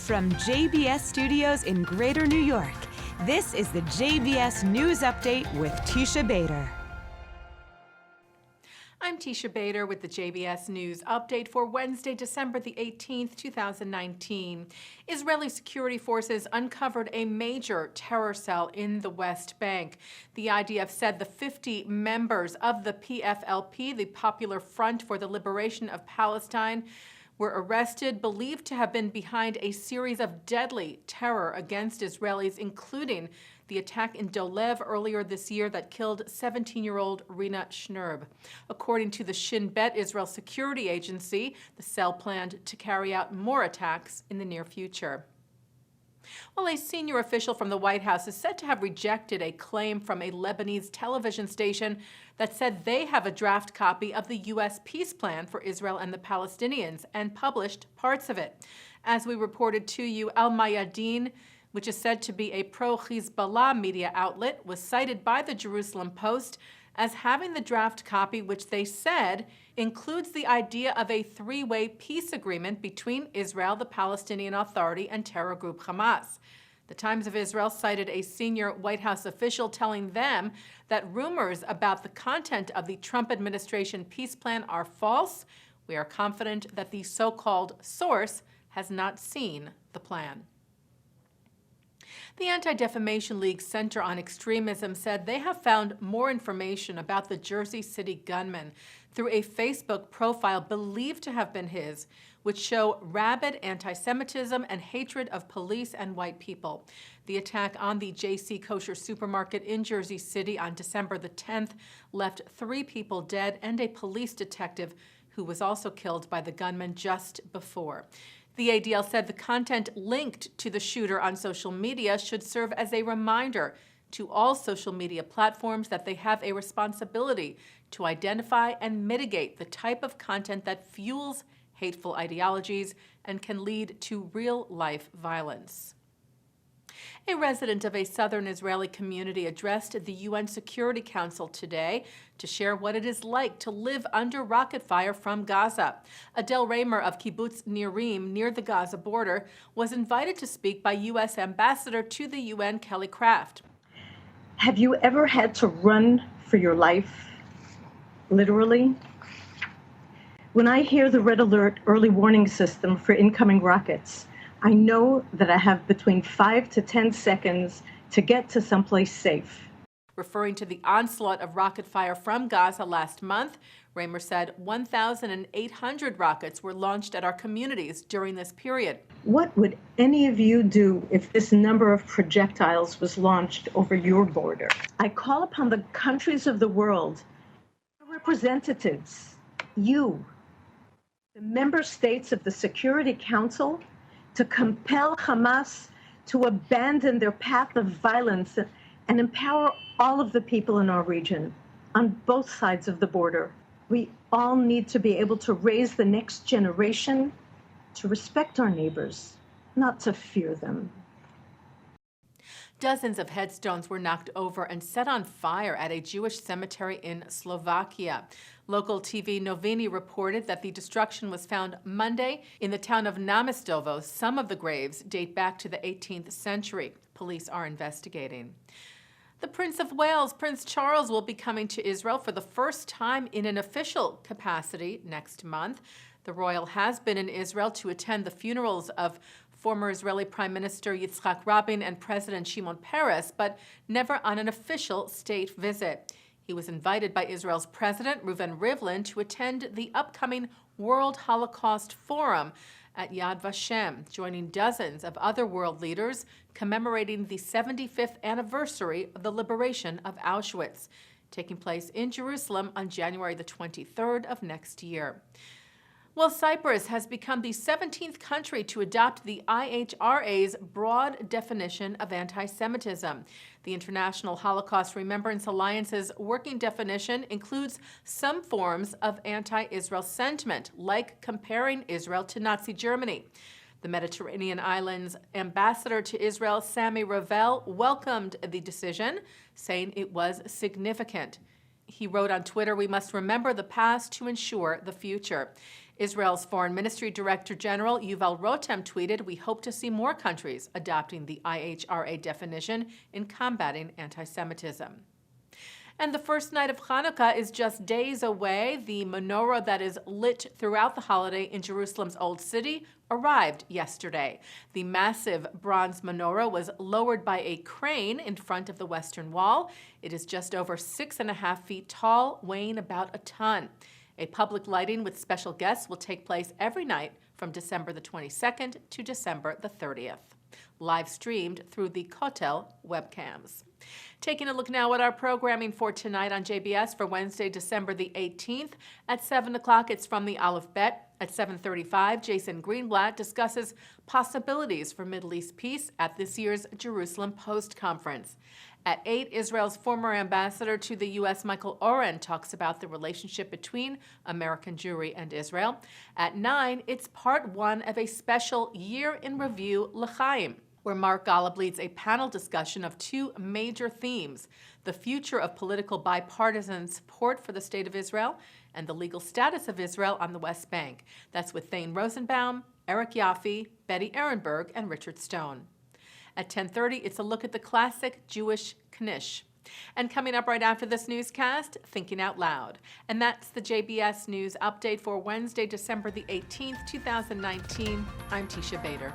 From JBS Studios in Greater New York, this is the JBS News Update with Teisha Bader. I'm Teisha Bader with the JBS News Update for Wednesday, December the 18th, 2019. Israeli security forces uncovered a major terror cell in the West Bank. The IDF said the 50 members of the PFLP, the Popular Front for the Liberation of Palestine, were arrested, believed to have been behind a series of deadly terror against Israelis, including the attack in Dolev earlier this year that killed 17-year-old Rina Schnurb. According to the Shin Bet Israel Security Agency, the cell planned to carry out more attacks in the near future. Well, a senior official from the White House is said to have rejected a claim from a Lebanese television station that said they have a draft copy of the U.S. peace plan for Israel and the Palestinians and published parts of it. As we reported to you, Al Mayadeen, which is said to be a pro-Hezbollah media outlet, was cited by the Jerusalem Post as having the draft copy, which they said includes the idea of a three-way peace agreement between Israel, the Palestinian Authority, and terror group Hamas. The Times of Israel cited a senior White House official telling them that rumors about the content of the Trump administration peace plan are false. We are confident that the so-called source has not seen the plan. The Anti-Defamation League Center on Extremism said they have found more information about the Jersey City gunman through a Facebook profile believed to have been his, which show rabid anti-Semitism and hatred of police and white people. The attack on the JC Kosher supermarket in Jersey City on December the 10th left 3 people dead and a police detective who was also killed by the gunman just before. The ADL said the content linked to the shooter on social media should serve as a reminder to all social media platforms that they have a responsibility to identify and mitigate the type of content that fuels hateful ideologies and can lead to real-life violence. A resident of a southern Israeli community addressed the UN Security Council today to share what it is like to live under rocket fire from Gaza. Adele Raymer of Kibbutz Nirim, near the Gaza border, was invited to speak by U.S. Ambassador to the UN, Kelly Craft. Have you ever had to run for your life, literally? When I hear the red alert early warning system for incoming rockets, I know that I have between 5 to 10 seconds to get to someplace safe. Referring to the onslaught of rocket fire from Gaza last month, Raymer said 1,800 rockets were launched at our communities during this period. What would any of you do if this number of projectiles was launched over your border? I call upon the countries of the world, representatives, you, the member states of the Security Council, to compel Hamas to abandon their path of violence and empower all of the people in our region on both sides of the border. We all need to be able to raise the next generation to respect our neighbors, not to fear them. Dozens of headstones were knocked over and set on fire at a Jewish cemetery in Slovakia. Local TV Novini reported that the destruction was found Monday in the town of Namistovo. Some of the graves date back to the 18th century. Police are investigating. The Prince of Wales, Prince Charles, will be coming to Israel for the first time in an official capacity next month. The royal has been in Israel to attend the funerals of former Israeli Prime Minister Yitzhak Rabin and President Shimon Peres, but never on an official state visit. He was invited by Israel's President Reuven Rivlin to attend the upcoming World Holocaust Forum at Yad Vashem, joining dozens of other world leaders commemorating the 75th anniversary of the liberation of Auschwitz, taking place in Jerusalem on January the 23rd of next year. Well, Cyprus has become the 17th country to adopt the AIHRA's broad definition of anti-Semitism. The International Holocaust Remembrance Alliance's working definition includes some forms of anti-Israel sentiment, like comparing Israel to Nazi Germany. The Mediterranean Islands ambassador to Israel, Sami Ravel, welcomed the decision, saying it was significant. He wrote on Twitter, "We must remember the past to ensure the future." Israel's Foreign Ministry Director General Yuval Rotem tweeted, "We hope to see more countries adopting the AIHRA definition in combating anti-Semitism." And the first night of Hanukkah is just days away. The menorah that is lit throughout the holiday in Jerusalem's Old City arrived yesterday. The massive bronze menorah was lowered by a crane in front of the Western Wall. It is just over 6.5 feet tall, weighing about a ton. A public lighting with special guests will take place every night from December the 22nd to December the 30th, live streamed through the Kotel webcams. Taking a look now at our programming for tonight on JBS for Wednesday, December the 18th. At 7 o'clock, it's From the Aleph Bet. At 7:35, Jason Greenblatt discusses possibilities for Middle East peace at this year's Jerusalem Post Conference. At 8, Israel's former ambassador to the U.S., Michael Oren, talks about the relationship between American Jewry and Israel. At 9, it's part 1 of a special Year in Review L'Chaim, where Mark Golub leads a panel discussion of 2 major themes: the future of political bipartisan support for the State of Israel and the legal status of Israel on the West Bank. That's with Thane Rosenbaum, Eric Yaffe, Betty Ehrenberg, and Richard Stone. At 10:30, it's a look at the classic Jewish Knish. And coming up right after this newscast, Thinking Out Loud. And that's the JBS News Update for Wednesday, December the 18th, 2019. I'm Teisha Bader.